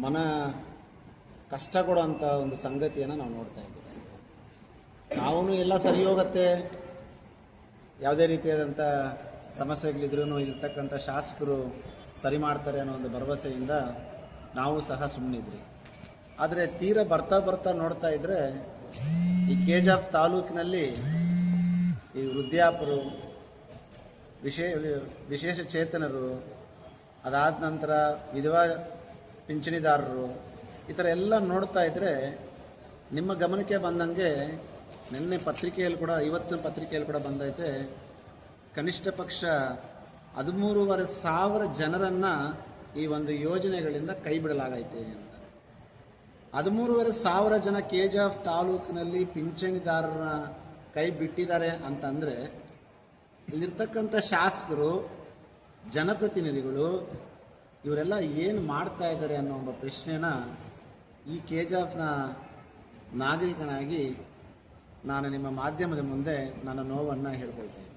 ಮನ ಕಷ್ಟ ಕೊಡೋಂಥ ಒಂದು ಸಂಗತಿಯನ್ನು ನಾವು ನೋಡ್ತಾ ಇದ್ದೀವಿ. ನಾವೂ ಎಲ್ಲ ಸರಿ ಹೋಗುತ್ತೆ, ಯಾವುದೇ ರೀತಿಯಾದಂಥ ಸಮಸ್ಯೆಗಳಿದ್ರೂ ಇರ್ತಕ್ಕಂಥ ಶಾಸಕರು ಸರಿ ಮಾಡ್ತಾರೆ ಅನ್ನೋ ಒಂದು ಭರವಸೆಯಿಂದ ನಾವು ಸಹ ಸುಮ್ಮನಿದ್ರಿ. ಆದರೆ ತೀರ ಬರ್ತಾ ಬರ್ತಾ ನೋಡ್ತಾ ಇದ್ದರೆ ಈ KGF ತಾಲೂಕಿನಲ್ಲಿ ಈ ವೃದ್ಧಾಪರು, ವಿಶೇಷ ಚೇತನರು, ಅದಾದ ನಂತರ ವಿಧವಾ ಪಿಂಚಣಿದಾರರು, ಈ ಥರ ಎಲ್ಲ ನೋಡ್ತಾ ಇದ್ದರೆ ನಿಮ್ಮ ಗಮನಕ್ಕೆ ಬಂದಂಗೆ ನಿನ್ನೆ ಪತ್ರಿಕೆಯಲ್ಲಿ ಕೂಡ, ಇವತ್ತಿನ ಪತ್ರಿಕೆಯಲ್ಲಿ ಕೂಡ ಬಂದೈತೆ, ಕನಿಷ್ಠ ಪಕ್ಷ 13,500 ಜನರನ್ನು ಈ ಒಂದು ಯೋಜನೆಗಳಿಂದ ಕೈ ಬಿಡಲಾಗೈತೆ ಅಂತ. 13,500 ಜನ KGF ತಾಲೂಕಿನಲ್ಲಿ ಪಿಂಚಣಿದಾರರ ಕೈ ಬಿಟ್ಟಿದ್ದಾರೆ ಅಂತಂದರೆ ಇಲ್ಲಿರ್ತಕ್ಕಂಥ ಶಾಸಕರು, ಜನಪ್ರತಿನಿಧಿಗಳು ಇವರೆಲ್ಲ ಏನು ಮಾಡ್ತಾ ಇದ್ದಾರೆ ಅನ್ನೋ ಒಬ್ಬ ಪ್ರಶ್ನೆನ ಈ KGFನ ನಾಗರಿಕನಾಗಿ ನಾನು ನಿಮ್ಮ ಮಾಧ್ಯಮದ ಮುಂದೆ ನನ್ನ ನೋವನ್ನು ಹೇಳ್ಕೊಳ್ತಾ ಇದ್ದೆ.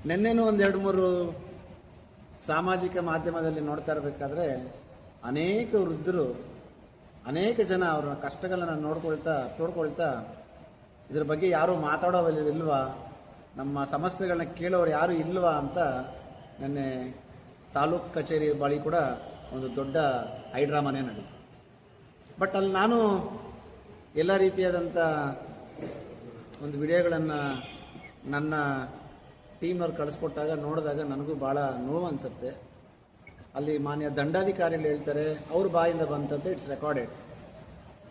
ನಿನ್ನೆನೂ ಒಂದು 2-3 ಸಾಮಾಜಿಕ ಮಾಧ್ಯಮದಲ್ಲಿ ನೋಡ್ತಾ ಇರಬೇಕಾದ್ರೆ ಅನೇಕ ವೃದ್ಧರು, ಅನೇಕ ಜನ ಅವರ ಕಷ್ಟಗಳನ್ನು ತೋಡ್ಕೊಳ್ತಾ ಇದ್ರ ಬಗ್ಗೆ ಯಾರೂ ಮಾತಾಡೋವಿಲ್ವಾ, ನಮ್ಮ ಸಮಸ್ಯೆಗಳನ್ನ ಕೇಳೋರು ಯಾರೂ ಇಲ್ವಾ ಅಂತ ನಿನ್ನೆ ತಾಲೂಕು ಕಚೇರಿ ಬಳಿ ಕೂಡ ಒಂದು ದೊಡ್ಡ ಹೈಡ್ರಾಮಾನೇ ನಡೀತು. ಬಟ್ ಅಲ್ಲಿ ನಾನು ಎಲ್ಲ ರೀತಿಯಾದಂಥ ಒಂದು ವಿಡಿಯೋಗಳನ್ನು ನನ್ನ ಟೀಮ್ನವ್ರು ಕಳಿಸ್ಕೊಟ್ಟಾಗ ನೋಡಿದಾಗ ನನಗೂ ಭಾಳ ನೋವು ಅನಿಸುತ್ತೆ. ಅಲ್ಲಿ ಮಾನ್ಯ ದಂಡಾಧಿಕಾರಿಗಳು ಹೇಳ್ತಾರೆ, ಅವ್ರ ಬಾಯಿಂದ ಬಂತಂತೆ, ಇಟ್ಸ್ ರೆಕಾರ್ಡೆಡ್,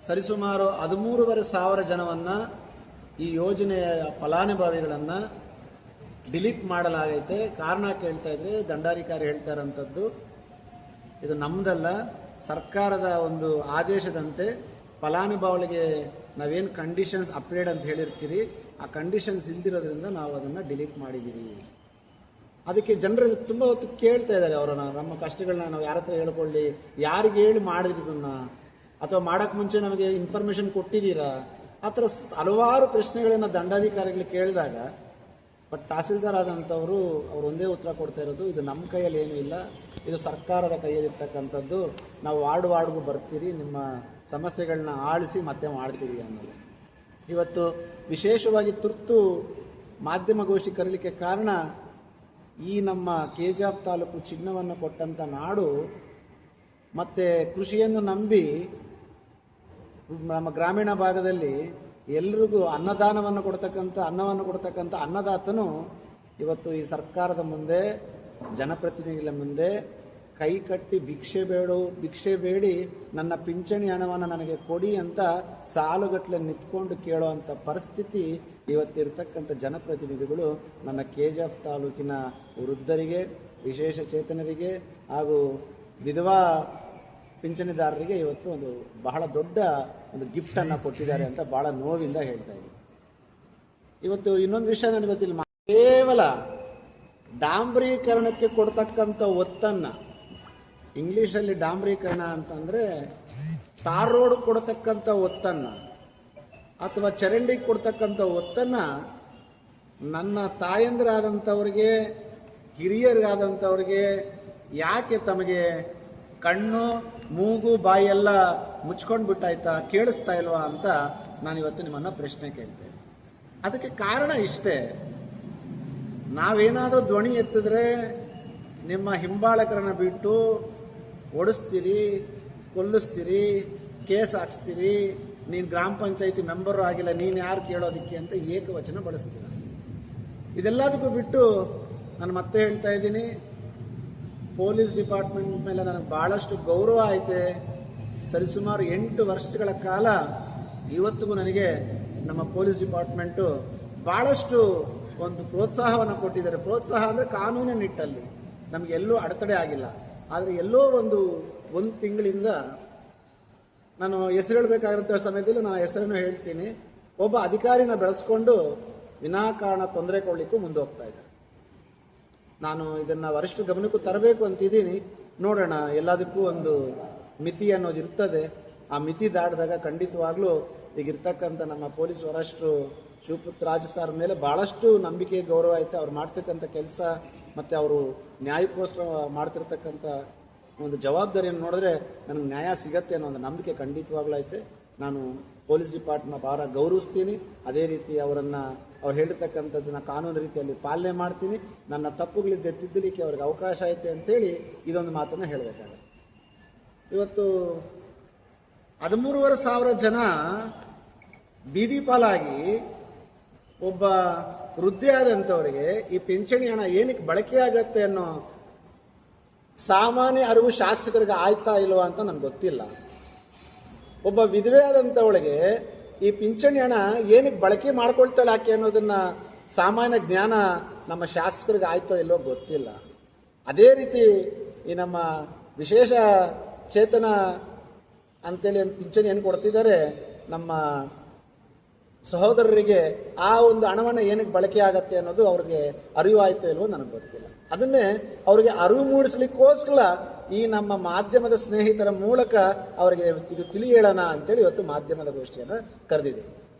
ಸರಿಸುಮಾರು 13,500 ಜನವನ್ನು ಈ ಯೋಜನೆಯ ಫಲಾನುಭವಿಗಳನ್ನು ಡಿಲೀಟ್ ಮಾಡಲಾಗೈತೆ. ಕಾರಣ ಕೇಳ್ತಾ ಇದ್ರೆ ದಂಡಾಧಿಕಾರಿ ಹೇಳ್ತಾ ಇರೋಂಥದ್ದು, ಇದು ನಮ್ಮದಲ್ಲ, ಸರ್ಕಾರದ ಒಂದು ಆದೇಶದಂತೆ ಫಲಾನುಭವಿಗಳಿಗೆ ನಾವೇನು ಕಂಡೀಷನ್ಸ್ ಅಪ್ಲೈಡ್ ಅಂತ ಹೇಳಿರ್ತೀರಿ, ಆ ಕಂಡೀಷನ್ಸ್ ಇಲ್ದಿರೋದ್ರಿಂದ ನಾವು ಅದನ್ನು ಡಿಲೀಟ್ ಮಾಡಿದ್ದೀವಿ. ಅದಕ್ಕೆ ಜನರು ತುಂಬ ಹೊತ್ತು ಕೇಳ್ತಾ ಇದ್ದಾರೆ, ಅವರನ್ನು, ನಮ್ಮ ಕಷ್ಟಗಳನ್ನ ನಾವು ಯಾರ ಹತ್ರ ಹೇಳ್ಕೊಳ್ಳಿ, ಯಾರಿಗೆ ಹೇಳಿ ಮಾಡಿದ್ರಿ ಇದನ್ನು, ಅಥವಾ ಮಾಡೋಕ್ಕೆ ಮುಂಚೆ ನಮಗೆ ಇನ್ಫಾರ್ಮೇಷನ್ ಕೊಟ್ಟಿದ್ದೀರಾ, ಆ ಥರ ಹಲವಾರು ಪ್ರಶ್ನೆಗಳನ್ನು ದಂಡಾಧಿಕಾರಿಗಳು ಕೇಳಿದಾಗ, ಬಟ್ ತಹಸೀಲ್ದಾರ್ ಆದಂಥವರು ಅವ್ರು ಒಂದೇ ಉತ್ತರ ಕೊಡ್ತಾ ಇರೋದು, ಇದು ನಮ್ಮ ಕೈಯಲ್ಲಿ ಏನೂ ಇಲ್ಲ, ಇದು ಸರ್ಕಾರದ ಕೈಯಲ್ಲಿರ್ತಕ್ಕಂಥದ್ದು, ನಾವು ವಾರ್ಡ್ಗೂ ಬರ್ತೀರಿ, ನಿಮ್ಮ ಸಮಸ್ಯೆಗಳನ್ನ ಆಳಿಸಿ ಮತ್ತೆ ಮಾಡ್ತೀವಿ ಅನ್ನೋದು. ಇವತ್ತು ವಿಶೇಷವಾಗಿ ತುರ್ತು ಮಾಧ್ಯಮಗೋಷ್ಠಿ ಕರೀಲಿಕ್ಕೆ ಕಾರಣ, ಈ ನಮ್ಮ KGF ತಾಲೂಕು ಚಿನ್ನವನ್ನು ಕೊಟ್ಟಂಥ ನಾಡು ಮತ್ತು ಕೃಷಿಯನ್ನು ನಂಬಿ ನಮ್ಮ ಗ್ರಾಮೀಣ ಭಾಗದಲ್ಲಿ ಎಲ್ರಿಗೂ ಅನ್ನವನ್ನು ಕೊಡ್ತಕ್ಕಂಥ ಅನ್ನದಾತನು ಇವತ್ತು ಈ ಸರ್ಕಾರದ ಮುಂದೆ, ಜನಪ್ರತಿನಿಧಿಗಳ ಮುಂದೆ ಕೈ ಕಟ್ಟಿ ಭಿಕ್ಷೆ ಬೇಡಿ ನನ್ನ ಪಿಂಚಣಿ ಹಣವನ್ನು ನನಗೆ ಕೊಡಿ ಅಂತ ಸಾಲುಗಟ್ಟಲೆ ನಿಂತ್ಕೊಂಡು ಕೇಳೋವಂಥ ಪರಿಸ್ಥಿತಿ ಇವತ್ತಿರ್ತಕ್ಕಂಥ ಜನಪ್ರತಿನಿಧಿಗಳು ನನ್ನ KGF ತಾಲೂಕಿನ ವೃದ್ಧರಿಗೆ, ವಿಶೇಷ ಚೇತನರಿಗೆ ಹಾಗೂ ವಿಧವಾ ಪಿಂಚಣಿದಾರರಿಗೆ ಇವತ್ತು ಒಂದು ಬಹಳ ದೊಡ್ಡ ಒಂದು ಗಿಫ್ಟನ್ನು ಕೊಟ್ಟಿದ್ದಾರೆ ಅಂತ ಭಾಳ ನೋವಿಂದ ಹೇಳ್ತಾ ಇದ್ದೀನಿ. ಇವತ್ತು ಇನ್ನೊಂದು ವಿಷಯ ನಾನು ಇವತ್ತಿಲ್ಲಿ ಕೇವಲ ಡಾಂಬರೀಕರಣಕ್ಕೆ ಕೊಡ್ತಕ್ಕಂಥ ಒತ್ತನ್ನು, ಇಂಗ್ಲೀಷಲ್ಲಿ ಡಾಂಬರೀಕರಣ ಅಂತಂದರೆ ತಾರ್ ರೋಡ್ ಕೊಡ್ತಕ್ಕಂಥ ಒತ್ತನ್ನು ಅಥವಾ ಚರಂಡಿಗೆ ಕೊಡ್ತಕ್ಕಂಥ ಒತ್ತನ್ನು ನನ್ನ ತಾಯಂದಿರಾದಂಥವ್ರಿಗೆ, ಹಿರಿಯರಿಗಾದಂಥವ್ರಿಗೆ ಯಾಕೆ ತಮಗೆ ಕಣ್ಣು ಮೂಗು ಬಾಯೆಲ್ಲ ಮುಚ್ಕೊಂಡು ಬಿಟ್ಟಾಯ್ತಾ, ಕೇಳಿಸ್ತಾ ಇಲ್ವಾ ಅಂತ ನಾನಿವತ್ತು ನಿಮ್ಮನ್ನು ಪ್ರಶ್ನೆ ಕೇಳ್ತೇನೆ. ಅದಕ್ಕೆ ಕಾರಣ ಇಷ್ಟೇ, ನಾವೇನಾದರೂ ಧ್ವನಿ ಎತ್ತಿದ್ರೆ ನಿಮ್ಮ ಹಿಂಬಾಲಕರನ್ನು ಬಿಟ್ಟು ಓಡಿಸ್ತೀರಿ, ಕೊಲ್ಲಿಸ್ತೀರಿ, ಕೇಸ್ ಹಾಕ್ಸ್ತೀರಿ, ನೀನು ಗ್ರಾಮ ಪಂಚಾಯತಿ ಮೆಂಬರು ಆಗಿಲ್ಲ, ನೀನು ಯಾರು ಕೇಳೋದಕ್ಕೆ ಅಂತ ಏಕವಚನ ಬಳಸ್ತೀರ. ಇದೆಲ್ಲದಕ್ಕೂ ಬಿಟ್ಟು ನಾನು ಮತ್ತೆ ಹೇಳ್ತಾ ಇದ್ದೀನಿ, ಪೊಲೀಸ್ ಡಿಪಾರ್ಟ್ಮೆಂಟ್ ಮೇಲೆ ನನಗೆ ಭಾಳಷ್ಟು ಗೌರವ ಐತೆ. ಸರಿಸುಮಾರು 8 ವರ್ಷಗಳ ಕಾಲ ಇವತ್ತಿಗೂ ನನಗೆ ನಮ್ಮ ಪೊಲೀಸ್ ಡಿಪಾರ್ಟ್ಮೆಂಟು ಭಾಳಷ್ಟು ಒಂದು ಪ್ರೋತ್ಸಾಹವನ್ನು ಕೊಟ್ಟಿದ್ದಾರೆ. ಪ್ರೋತ್ಸಾಹ ಅಂದರೆ ಕಾನೂನಿನ ನಿಟ್ಟಲ್ಲಿ ನಮಗೆಲ್ಲೂ ಅಡೆತಡೆ ಆಗಿಲ್ಲ. ಆದರೆ ಎಲ್ಲೋ ಒಂದು ತಿಂಗಳಿಂದ, ನಾನು ಹೆಸರು ಹೇಳಬೇಕಾಗಿರೋ ಸಮಯದಲ್ಲಿ ನಾನು ಹೆಸರನ್ನು ಹೇಳ್ತೀನಿ, ಒಬ್ಬ ಅಧಿಕಾರಿನ ಬೆಳೆಸ್ಕೊಂಡು ವಿನಾಕಾರಣ ತೊಂದರೆ ಕೊಡಲಿಕ್ಕೂ ಮುಂದೆ ಹೋಗ್ತಾ ಇದ್ದಾರೆ. ನಾನು ಇದನ್ನು ವರಿಷ್ಠ ಗಮನಕ್ಕೂ ತರಬೇಕು ಅಂತಿದ್ದೀನಿ. ನೋಡೋಣ, ಎಲ್ಲದಕ್ಕೂ ಒಂದು ಮಿತಿ ಅನ್ನೋದು ಇರ್ತದೆ. ಆ ಮಿತಿ ದಾಟಿದಾಗ ಖಂಡಿತವಾಗ್ಲೂ ಈಗಿರ್ತಕ್ಕಂಥ ನಮ್ಮ ಪೊಲೀಸ್ ವರಿಷ್ಠರು ಶಿವಪುತ್ರರಾಜ್ ಸರ್ ಮೇಲೆ ಭಾಳಷ್ಟು ನಂಬಿಕೆ, ಗೌರವ ಐತೆ. ಅವ್ರು ಮಾಡ್ತಕ್ಕಂಥ ಕೆಲಸ ಮತ್ತು ಅವರು ನ್ಯಾಯಕ್ಕೋಸ್ಕರ ಮಾಡ್ತಿರ್ತಕ್ಕಂಥ ಒಂದು ಜವಾಬ್ದಾರಿಯನ್ನು ನೋಡಿದ್ರೆ ನನಗೆ ನ್ಯಾಯ ಸಿಗತ್ತೆ ಅನ್ನೋ ಒಂದು ನಂಬಿಕೆ ಖಂಡಿತವಾಗ್ಲೂ ಐತೆ. ನಾನು ಪೊಲೀಸ್ ಡಿಪಾರ್ಟ್ಮೆಂಟ್ ಭಾಳ ಗೌರವಿಸ್ತೀನಿ. ಅದೇ ರೀತಿ ಅವ್ರು ಹೇಳಿರ್ತಕ್ಕಂಥದ್ದನ್ನ ಕಾನೂನು ರೀತಿಯಲ್ಲಿ ಪಾಲನೆ ಮಾಡ್ತೀನಿ. ನನ್ನ ತಪ್ಪುಗಳಿದ್ದೆ ತಿದ್ದಲಿಕ್ಕೆ ಅವ್ರಿಗೆ ಅವಕಾಶ ಐತೆ ಅಂತೇಳಿ ಇದೊಂದು ಮಾತನ್ನು ಹೇಳಬೇಕಾಗುತ್ತೆ. ಇವತ್ತು 13,500 ಜನ ಬೀದಿ ಪಾಲಾಗಿ ಒಬ್ಬ ವೃದ್ಧಿ ಆದಂಥವರಿಗೆ ಈ ಪಿಂಚಣಿ ಹಣ ಏನಕ್ಕೆ ಬಳಕೆ ಆಗತ್ತೆ ಅನ್ನೋ ಸಾಮಾನ್ಯ ಅರಿವು ಶಾಸಕರಿಗೆ ಆಯ್ತಾ ಇಲ್ವಾ ಅಂತ ನನಗೆ ಗೊತ್ತಿಲ್ಲ. ಒಬ್ಬ ವಿಧವೆ ಆದಂಥವಳಿಗೆ ಈ ಪಿಂಚಣಿ ಹಣ ಏನಕ್ಕೆ ಬಳಕೆ ಮಾಡ್ಕೊಳ್ತಾಳೆ ಆಕೆ ಅನ್ನೋದನ್ನ ಸಾಮಾನ್ಯ ಜ್ಞಾನ ನಮ್ಮ ಶಾಸಕರಿಗೆ ಆಯ್ತೋ ಇಲ್ವೋ ಗೊತ್ತಿಲ್ಲ. ಅದೇ ರೀತಿ ಈ ನಮ್ಮ ವಿಶೇಷ ಚೇತನ ಅಂತೇಳಿ ಪಿಂಚಣಿ ಏನು ಕೊಡ್ತಿದ್ದಾರೆ ನಮ್ಮ ಸಹೋದರರಿಗೆ, ಆ ಒಂದು ಹಣವನ್ನು ಏನಕ್ಕೆ ಬಳಕೆ ಆಗತ್ತೆ ಅನ್ನೋದು ಅವ್ರಿಗೆ ಅರಿವು ಆಯ್ತೋ ಇಲ್ವೋ ನನಗೆ ಗೊತ್ತಿಲ್ಲ. ಅದನ್ನೇ ಅವರಿಗೆ ಅರಿವು ಮೂಡಿಸ್ಲಿಕ್ಕೋಸ್ಕರ ಈ ನಮ್ಮ ಮಾಧ್ಯಮದ ಸ್ನೇಹಿತರ ಮೂಲಕ ಅವರಿಗೆ ಇದು ತಿಳಿ ಹೇಳೋಣ ಅಂತೇಳಿ ಇವತ್ತು ಮಾಧ್ಯಮದ ಗೋಷ್ಠಿಯನ್ನು ಕರೆದಿದ್ದೀವಿ.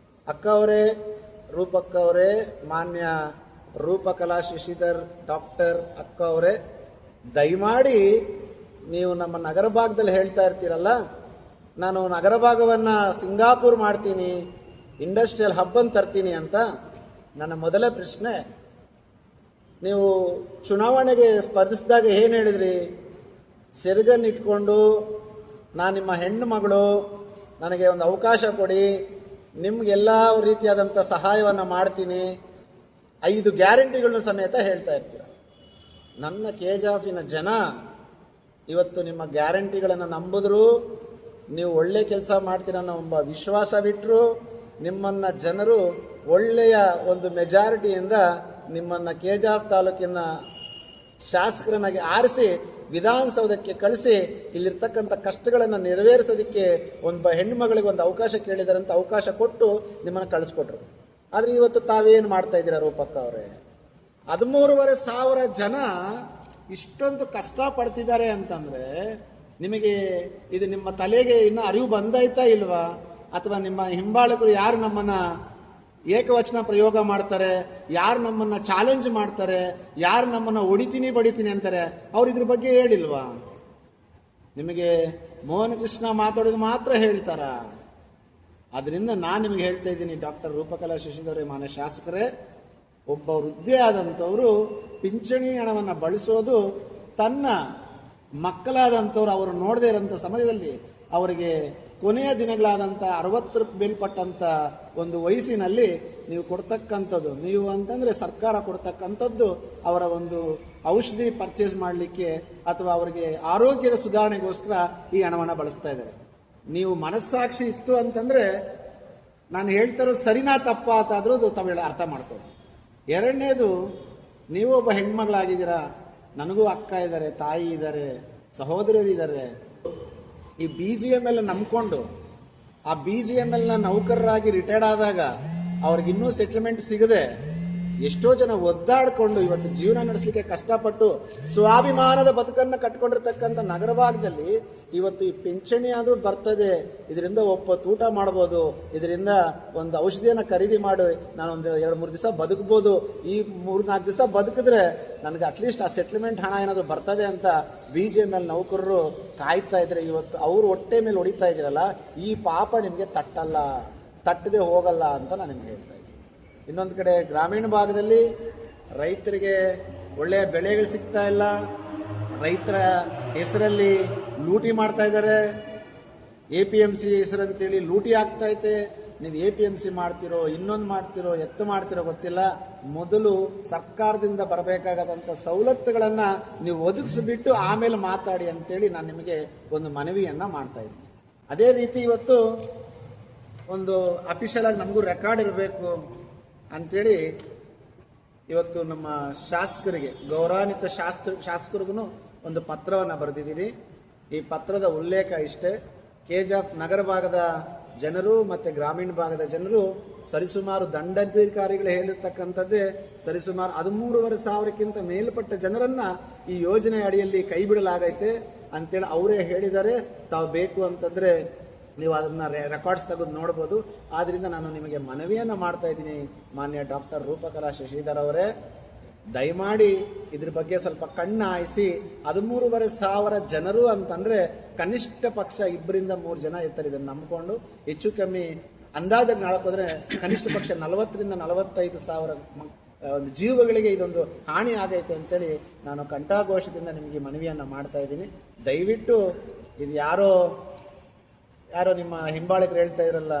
ಅಕ್ಕ ಅವರೇ, ರೂಪಕ್ಕ ಅವರೇ, ಮಾನ್ಯ ರೂಪಕಲಾ ಶಶಿಧರ್ ಡಾಕ್ಟರ್ ಅಕ್ಕ ಅವರೇ, ದಯಮಾಡಿ ನೀವು ನಮ್ಮ ನಗರ ಭಾಗದಲ್ಲಿ ಹೇಳ್ತಾ ಇರ್ತೀರಲ್ಲ, ನಾನು ನಗರ ಭಾಗವನ್ನು ಸಿಂಗಾಪುರ್ ಮಾಡ್ತೀನಿ, ಇಂಡಸ್ಟ್ರಿಯಲ್ ಹಬ್ ಅಂತ ತರ್ತೀನಿ ಅಂತ. ನನ್ನ ಮೊದಲ ಪ್ರಶ್ನೆ, ನೀವು ಚುನಾವಣೆಗೆ ಸ್ಪರ್ಧಿಸಿದಾಗ ಏನು ಹೇಳಿದ್ರಿ? ಸೆರಗನ್ನಿಟ್ಕೊಂಡು ನಾನು ನಿಮ್ಮ ಹೆಣ್ಣು ಮಗಳು, ನನಗೆ ಒಂದು ಅವಕಾಶ ಕೊಡಿ, ನಿಮಗೆಲ್ಲ ರೀತಿಯಾದಂಥ ಸಹಾಯವನ್ನು ಮಾಡ್ತೀನಿ, 5 ಗ್ಯಾರಂಟಿಗಳನ್ನ ಸಮೇತ ಹೇಳ್ತಾ ಇರ್ತೀರ. ನನ್ನ KJF ಜನ ಇವತ್ತು ನಿಮ್ಮ ಗ್ಯಾರಂಟಿಗಳನ್ನು ನಂಬಿದ್ರು, ನೀವು ಒಳ್ಳೆ ಕೆಲಸ ಮಾಡ್ತೀರ ಅನ್ನೋ ಒಬ್ಬ ವಿಶ್ವಾಸ ಬಿಟ್ಟರು, ನಿಮ್ಮನ್ನು ಜನರು ಒಳ್ಳೆಯ ಒಂದು ಮೆಜಾರಿಟಿಯಿಂದ ನಿಮ್ಮನ್ನು KJF ತಾಲೂಕಿನ ಶಾಸಕರನ್ನಾಗಿ ಆರಿಸಿ ವಿಧಾನಸೌಧಕ್ಕೆ ಕಳಿಸಿ ಇಲ್ಲಿರ್ತಕ್ಕಂಥ ಕಷ್ಟಗಳನ್ನು ನೆರವೇರಿಸೋದಕ್ಕೆ ಒಬ್ಬ ಹೆಣ್ಣುಮಗಳಿಗೆ ಒಂದು ಅವಕಾಶ ಕೇಳಿದಾರಂತ ಅವಕಾಶ ಕೊಟ್ಟು ನಿಮ್ಮನ್ನು ಕಳಿಸ್ಕೊಟ್ರು. ಆದರೆ ಇವತ್ತು ತಾವೇನು ಮಾಡ್ತಾ ಇದ್ದೀರಾ ರೂಪಕ್ಕ ಅವರೇ? 13,500 ಜನ ಇಷ್ಟೊಂದು ಕಷ್ಟಪಡ್ತಿದ್ದಾರೆ ಅಂತಂದರೆ ನಿಮಗೆ ಇದು ನಿಮ್ಮ ತಲೆಗೆ ಇನ್ನೂ ಅರಿವು ಬಂದಾಯ್ತಾ ಇಲ್ವಾ? ಅಥವಾ ನಿಮ್ಮ ಹಿಂಬಾಲಕರು ಯಾರು ನಮ್ಮನ್ನು ಏಕವಚನ ಪ್ರಯೋಗ ಮಾಡ್ತಾರೆ, ಯಾರು ನಮ್ಮನ್ನು ಚಾಲೆಂಜ್ ಮಾಡ್ತಾರೆ, ಯಾರು ನಮ್ಮನ್ನು ಹೊಡಿತೀನಿ ಬಡಿತೀನಿ ಅಂತಾರೆ, ಅವ್ರು ಇದ್ರ ಬಗ್ಗೆ ಹೇಳಿಲ್ವಾ? ನಿಮಗೆ ಮೋಹನ್ ಕೃಷ್ಣ ಮಾತಾಡೋದು ಮಾತ್ರ ಹೇಳ್ತಾರ? ಅದರಿಂದ ನಾನು ನಿಮಗೆ ಹೇಳ್ತಾ ಇದ್ದೀನಿ, ಡಾಕ್ಟರ್ ರೂಪಕಲಾ ಶಶಿಧರ್ ಮಾನ್ಯ ಶಾಸಕರೇ, ಒಬ್ಬ ವೃದ್ಧಿ ಆದಂಥವರು ಪಿಂಚಣಿ ಹಣವನ್ನು ಬಳಸೋದು ತನ್ನ ಮಕ್ಕಳಾದಂಥವ್ರು ಅವರು ನೋಡದೇ ಇರೋಂಥ ಸಮಯದಲ್ಲಿ ಅವರಿಗೆ ಕೊನೆಯ ದಿನಗಳಾದಂಥ 60ಕ್ಕೆ ಮೇಲ್ಪಟ್ಟಂಥ ಒಂದು ವಯಸ್ಸಿನಲ್ಲಿ ನೀವು ಕೊಡ್ತಕ್ಕಂಥದ್ದು, ನೀವು ಅಂತಂದರೆ ಸರ್ಕಾರ ಕೊಡ್ತಕ್ಕಂಥದ್ದು ಅವರ ಒಂದು ಔಷಧಿ ಪರ್ಚೇಸ್ ಮಾಡಲಿಕ್ಕೆ ಅಥವಾ ಅವರಿಗೆ ಆರೋಗ್ಯದ ಸುಧಾರಣೆಗೋಸ್ಕರ ಈ ಹಣವನ್ನು ಬಳಸ್ತಾ ಇದ್ದಾರೆ. ನೀವು ಮನಸ್ಸಾಕ್ಷಿ ಇತ್ತು ಅಂತಂದರೆ ನಾನು ಹೇಳ್ತಾರೋ ಸರಿನಾ ತಪ್ಪಾ ಅಂತಾದ್ರೂ ತಾವು ಅರ್ಥ ಮಾಡ್ಕೊಳ್ಳಿ. ಎರಡನೇದು, ನೀವು ಒಬ್ಬ ಹೆಣ್ಮಗಳಾಗಿದ್ದೀರಾ, ನನಗೂ ಅಕ್ಕ ಇದ್ದಾರೆ, ತಾಯಿ ಇದ್ದಾರೆ, ಸಹೋದರರಿದ್ದಾರೆ. ಈ BGML ನಂಬ್ಕೊಂಡು ಆ BGMLನ ನೌಕರರಾಗಿ ರಿಟೈರ್ಡ್ ಆದಾಗ ಅವ್ರಿಗಿನ್ನೂ ಸೆಟಲ್ಮೆಂಟ್ ಸಿಗದೆ ಎಷ್ಟೋ ಜನ ಒದ್ದಾಡಿಕೊಂಡು ಇವತ್ತು ಜೀವನ ನಡೆಸಲಿಕ್ಕೆ ಕಷ್ಟಪಟ್ಟು ಸ್ವಾಭಿಮಾನದ ಬದುಕನ್ನು ಕಟ್ಕೊಂಡಿರ್ತಕ್ಕಂಥ ನಗರ ಭಾಗದಲ್ಲಿ ಇವತ್ತು ಈ ಪಿಂಚಣಿ ಆದರೂ ಬರ್ತದೆ, ಇದರಿಂದ ಒಪ್ಪತ್ತು ಊಟ ಮಾಡ್ಬೋದು, ಇದರಿಂದ ಒಂದು ಔಷಧಿಯನ್ನು ಖರೀದಿ ಮಾಡಿ ನಾನೊಂದು 2-3 ದಿವಸ ಬದುಕ್ಬೋದು, ಈ 3-4 ದಿವಸ ಬದುಕಿದ್ರೆ ನನಗೆ ಅಟ್ಲೀಸ್ಟ್ ಆ ಸೆಟ್ಲ್ಮೆಂಟ್ ಹಣ ಏನಾದರೂ ಬರ್ತದೆ ಅಂತ BGML ನೌಕರರು ಕಾಯ್ತಾ ಇದ್ರೆ ಇವತ್ತು ಅವರು ಹೊಟ್ಟೆ ಮೇಲೆ ಹೊಡಿತಾ ಇದ್ದೀರಲ್ಲ, ಈ ಪಾಪ ನಿಮಗೆ ತಟ್ಟದೆ ಹೋಗಲ್ಲ ಅಂತ ನಾನು ನಿಮ್ಗೆ ಹೇಳ್ತಾ ಇದ್ದೀನಿ. ಇನ್ನೊಂದು ಕಡೆ ಗ್ರಾಮೀಣ ಭಾಗದಲ್ಲಿ ರೈತರಿಗೆ ಒಳ್ಳೆಯ ಬೆಳೆಗಳು ಸಿಗ್ತಾ ಇಲ್ಲ, ರೈತರ ಹೆಸರಲ್ಲಿ ಲೂಟಿ ಮಾಡ್ತಾ ಇದ್ದಾರೆ, APMC ಹೆಸರಂತೇಳಿ ಲೂಟಿ ಆಗ್ತೈತೆ. ನೀವು APMC ಮಾಡ್ತಿರೋ, ಇನ್ನೊಂದು ಮಾಡ್ತಿರೋ, ಮಾಡ್ತಿರೋ ಗೊತ್ತಿಲ್ಲ, ಮೊದಲು ಸರ್ಕಾರದಿಂದ ಬರಬೇಕಾಗದಂಥ ಸವಲತ್ತುಗಳನ್ನು ನೀವು ಒದಗಿಸಿಬಿಟ್ಟು ಆಮೇಲೆ ಮಾತಾಡಿ ಅಂತೇಳಿ ನಾನು ನಿಮಗೆ ಒಂದು ಮನವಿಯನ್ನು ಮಾಡ್ತಾ ಇದ್ದೀನಿ. ಅದೇ ರೀತಿ ಇವತ್ತು ಒಂದು ಅಫಿಷಿಯಲ್ ಆಗಿ ನಮಗೂ ರೆಕಾರ್ಡ್ ಇರಬೇಕು ಅಂಥೇಳಿ ಇವತ್ತು ನಮ್ಮ ಶಾಸಕರಿಗೆ, ಗೌರವಾನ್ವಿತ ಶಾಸಕರಿಗೂ ಒಂದು ಪತ್ರವನ್ನು ಬರೆದಿದ್ದೀನಿ. ಈ ಪತ್ರದ ಉಲ್ಲೇಖ ಇಷ್ಟೇ: KJF ನಗರ ಭಾಗದ ಜನರು ಮತ್ತು ಗ್ರಾಮೀಣ ಭಾಗದ ಜನರು ಸರಿಸುಮಾರು ದಂಡಾಧಿಕಾರಿಗಳು ಹೇಳಿರ್ತಕ್ಕಂಥದ್ದೇ ಸರಿಸುಮಾರು 13,500ಕ್ಕಿಂತ ಮೇಲ್ಪಟ್ಟ ಜನರನ್ನು ಈ ಯೋಜನೆ ಅಡಿಯಲ್ಲಿ ಕೈ ಬಿಡಲಾಗೈತೆ ಅಂತೇಳಿ ಅವರೇ ಹೇಳಿದ್ದಾರೆ. ತಾವು ಬೇಕು ಅಂತಂದರೆ ನೀವು ಅದನ್ನು ರೆಕಾರ್ಡ್ಸ್ ತೆಗೆದು ನೋಡ್ಬೋದು. ಆದ್ದರಿಂದ ನಾನು ನಿಮಗೆ ಮನವಿಯನ್ನು ಮಾಡ್ತಾ ಇದ್ದೀನಿ, ಮಾನ್ಯ ಡಾಕ್ಟರ್ ರೂಪಕಲಾ ಶಶಿಧರ್ ಅವರೇ, ದಯಮಾಡಿ ಇದ್ರ ಬಗ್ಗೆ ಸ್ವಲ್ಪ ಕಣ್ಣು ಹಾಯಿಸಿ 13,500 ಜನರು ಅಂತಂದರೆ ಕನಿಷ್ಠ ಪಕ್ಷ 2-3 ಜನ ಇರ್ತಾರೆ. ಇದನ್ನು ನಂಬಿಕೊಂಡು ಹೆಚ್ಚು ಕಮ್ಮಿ ಅಂದಾಜಾಗಿ ನಾಳಕೋದ್ರೆ ಕನಿಷ್ಠ ಪಕ್ಷ 40,000 to 45,000 ಒಂದು ಜೀವಗಳಿಗೆ ಇದೊಂದು ಹಾನಿ ಆಗೈತೆ ಅಂತೇಳಿ ನಾನು ಕಂಠಾಘೋಷದಿಂದ ನಿಮಗೆ ಮನವಿಯನ್ನು ಮಾಡ್ತಾ ಇದ್ದೀನಿ. ದಯವಿಟ್ಟು ಇದು ಯಾರೋ ನಿಮ್ಮ ಹಿಂಬಾಳಿಕರು ಹೇಳ್ತಾ ಇರಲ್ಲ,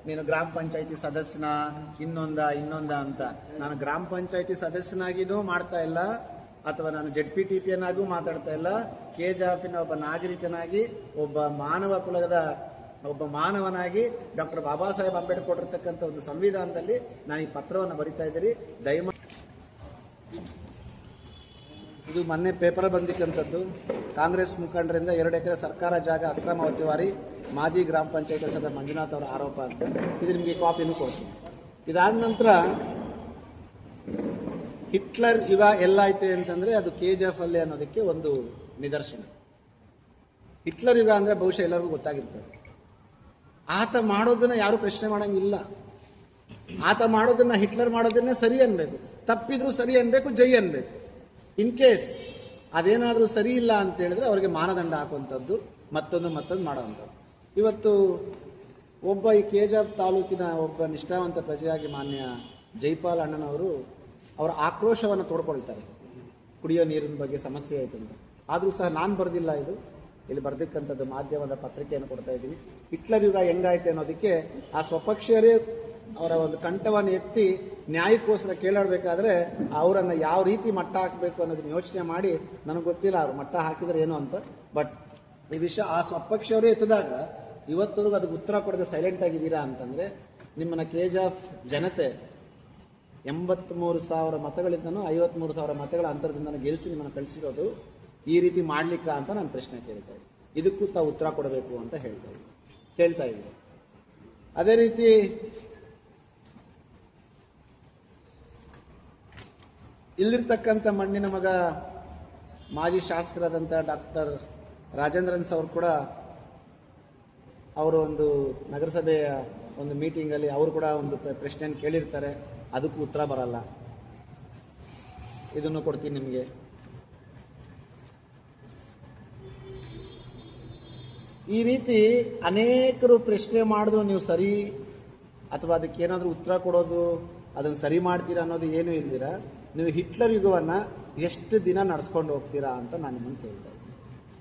ನೀನು ಗ್ರಾಮ ಪಂಚಾಯತಿ ಸದಸ್ಯನ ಇನ್ನೊಂದ ಅಂತ. ನಾನು ಗ್ರಾಮ ಪಂಚಾಯತಿ ಸದಸ್ಯನಾಗಿಯೂ ಮಾಡ್ತಾ ಇಲ್ಲ, ಅಥವಾ ನಾನು ZPTP ಯನ್ನಾಗೂ ಮಾತಾಡ್ತಾ ಇಲ್ಲ. KJFನ ಒಬ್ಬ ನಾಗರಿಕನಾಗಿ, ಒಬ್ಬ ಮಾನವ ಕುಲದ ಒಬ್ಬ ಮಾನವನಾಗಿ ಡಾಕ್ಟರ್ ಬಾಬಾ ಸಾಹೇಬ್ ಅಂಬೇಡ್ಕರ್ ಕೊಟ್ಟಿರ್ತಕ್ಕಂಥ ಒಂದು ಸಂವಿಧಾನದಲ್ಲಿ ನಾನು ಈ ಪತ್ರವನ್ನು ಬರಿತಾ ಇದ್ದೀನಿ. ದಯಮಾಡಿ ಇದು ಮೊನ್ನೆ ಪೇಪರ್ ಬಂದಿಕ್ಕಂಥದ್ದು. ಕಾಂಗ್ರೆಸ್ ಮುಖಂಡರಿಂದ 2 ಎಕರೆ ಸರ್ಕಾರ ಜಾಗ ಅಕ್ರಮ ಒತ್ತುವರಿ ಮಾಜಿ ಗ್ರಾಮ ಪಂಚಾಯತ್ ಸದಸ್ಯ ಮಂಜುನಾಥ್ ಅವರ ಆರೋಪ ಅಂತ. ಇದು ನಿಮಗೆ ಕಾಪಿನೂ ಕೊಡ್ತೀನಿ. ಇದಾದ ನಂತರ ಹಿಟ್ಲರ್ ಯುಗ ಎಲ್ಲಾಯ್ತು ಅಂತಂದರೆ ಅದು KJF ಅಲ್ಲೇ ಅನ್ನೋದಕ್ಕೆ ಒಂದು ನಿದರ್ಶನ. ಹಿಟ್ಲರ್ ಯುಗ ಅಂದರೆ ಬಹುಶಃ ಎಲ್ಲರಿಗೂ ಗೊತ್ತಾಗಿರ್ತದೆ. ಆತ ಮಾಡೋದನ್ನು ಯಾರೂ ಪ್ರಶ್ನೆ ಮಾಡೋಂಗಿಲ್ಲ. ಆತ ಮಾಡೋದನ್ನು, ಹಿಟ್ಲರ್ ಮಾಡೋದನ್ನೇ ಸರಿ ಅನ್ಬೇಕು, ತಪ್ಪಿದ್ರೂ ಸರಿ ಅನ್ಬೇಕು, ಜೈ ಅನ್ಬೇಕು. ಇನ್ ಕೇಸ್ ಅದೇನಾದರೂ ಸರಿ ಇಲ್ಲ ಅಂತ ಹೇಳಿದ್ರೆ ಅವರಿಗೆ ಮಾನದಂಡ ಹಾಕುವಂಥದ್ದು, ಮತ್ತೊಂದು ಮಾಡೋವಂಥದ್ದು. ಇವತ್ತು ಒಬ್ಬ ಈ KJF ತಾಲೂಕಿನ ಒಬ್ಬ ನಿಷ್ಠಾವಂತ ಪ್ರಜೆಯಾಗಿ ಮಾನ್ಯ ಜೈಪಾಲ್ ಅಣ್ಣನವರು ಅವರ ಆಕ್ರೋಶವನ್ನು ತೋಡ್ಕೊಳ್ತಾರೆ, ಕುಡಿಯೋ ನೀರಿನ ಬಗ್ಗೆ ಸಮಸ್ಯೆ ಆಯ್ತು ಅಂತ. ಆದರೂ ಸಹ ನಾನು ಬರೆದಿಲ್ಲ, ಇದು ಇಲ್ಲಿ ಬರೆದಿಕ್ಕಂಥದ್ದು ಮಾಧ್ಯಮದ ಪತ್ರಿಕೆಯನ್ನು ಕೊಡ್ತಾ ಇದ್ದೀನಿ. ಹಿಟ್ಲರ್ ಯುಗ ಹೆಂಗಾಯ್ತು ಅನ್ನೋದಕ್ಕೆ ಆ ಸ್ವಪಕ್ಷೀಯರೇ ಅವರ ಒಂದು ಕಂಠವನ್ನು ಎತ್ತಿ ನ್ಯಾಯಕ್ಕೋಸ್ಕರ ಕೇಳಾಡಬೇಕಾದ್ರೆ ಅವರನ್ನು ಯಾವ ರೀತಿ ಮಟ್ಟ ಹಾಕಬೇಕು ಅನ್ನೋದನ್ನ ಯೋಚನೆ ಮಾಡಿ, ನನಗೆ ಗೊತ್ತಿಲ್ಲ ಅವ್ರು ಮಟ್ಟ ಹಾಕಿದ್ರೆ ಏನು ಅಂತ. ಬಟ್ ಈ ವಿಷಯ ಆ ಸ್ವಪಕ್ಷವರೇ ಎತ್ತಿದಾಗ ಇವತ್ತವರೆಗೂ ಅದಕ್ಕೆ ಉತ್ತರ ಕೊಡದೆ ಸೈಲೆಂಟ್ ಆಗಿದ್ದೀರಾ ಅಂತಂದರೆ, ನಿಮ್ಮನ್ನು KJF ಜನತೆ 83,000 ಮತಗಳಿಂದನೂ 53,000 ಮತಗಳ ಅಂತರದಿಂದ ಗೆಲ್ಲಿಸಿ ನಿಮ್ಮನ್ನು ಕಳಿಸಿರೋದು ಈ ರೀತಿ ಮಾಡಲಿಕ್ಕ ಅಂತ ನಾನು ಪ್ರಶ್ನೆ ಕೇಳ್ತಾ ಇದ್ದೀನಿ. ಇದಕ್ಕೂ ತಾವು ಉತ್ತರ ಕೊಡಬೇಕು ಅಂತ ಕೇಳ್ತಾ ಇದ್ದೀನಿ. ಅದೇ ರೀತಿ ಇಲ್ಲಿರ್ತಕ್ಕಂಥ ಮಣ್ಣಿನ ಮಗ ಮಾಜಿ ಶಾಸಕರಾದಂಥ ಡಾಕ್ಟರ್ ರಾಜೇಂದ್ರನ್ ಅವರು ಕೂಡ ಅವರು ಒಂದು ನಗರಸಭೆಯ ಒಂದು ಮೀಟಿಂಗಲ್ಲಿ ಅವರು ಕೂಡ ಒಂದು ಪ್ರಶ್ನೆಯನ್ನು ಕೇಳಿರ್ತಾರೆ, ಅದಕ್ಕೂ ಉತ್ತರ ಬರಲ್ಲ. ಇದನ್ನು ಕೊಡ್ತೀನಿ ನಿಮಗೆ. ಈ ರೀತಿ ಅನೇಕರು ಪ್ರಶ್ನೆ ಮಾಡಿದ್ರು ನೀವು ಸರಿ ಅಥವಾ ಅದಕ್ಕೇನಾದರೂ ಉತ್ತರ ಕೊಡೋದು, ಅದನ್ನು ಸರಿ ಮಾಡ್ತೀರಾ ಅನ್ನೋದು ಏನೂ ಇಲ್ದಿರ ನೀವು ಹಿಟ್ಲರ್ ಯುಗವನ್ನು ಎಷ್ಟು ದಿನ ನಡೆಸ್ಕೊಂಡು ಹೋಗ್ತೀರಾ ಅಂತ ನಾನು ನಿಮ್ಮನ್ನು ಕೇಳ್ತಾ ಇದ್ದೀನಿ.